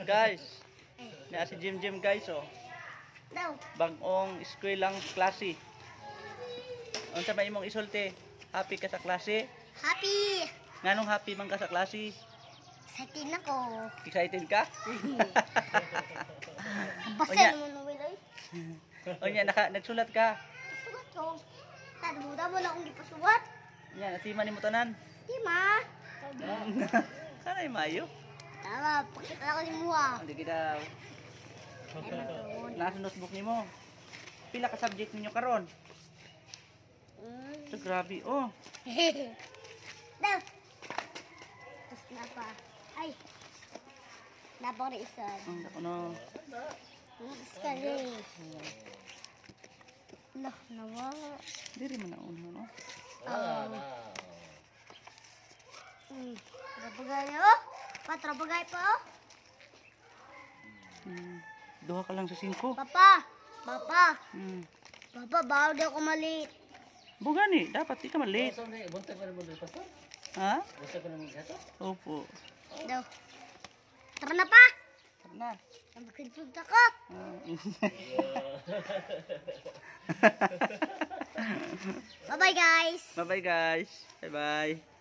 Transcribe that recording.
Guys, na si Jim guys oh. Daw. Bagong eskwelaang klase. Unsa ba imong isulti? Happy ka sa klase? Happy. Nganong happy man ka sa klase? Excited na ko. Excited ka? Basta Onya. naman na wilay. Onya, nagsulat ka. Pasugat ko. Tadbuda mo na akong gipasugat. Nya, natima nimo tanan. Di ma. Kanay mayo. Tama, pakita ko ni Mua. Hindi kita. Nasa notebook nimo. Pila ka subject ninyo karon? Ito grabe oh. Daw. Tapos na pa. Ay. Napang isa. Ang dako no. Tapos ka rin. Lah, nawala. Diri man na uno no. Trabagay oh. Patrabagay pa oh. Duha ka lang sa 5. Papa. Papa. Hmm. Papa, bawal di ako maliit. Bugani, dapat di ka malate. Ha? Opo. Daw. Tara na pa. Tara na. Nagkinsud ako. Bye-bye guys. Bye-bye guys. Bye-bye.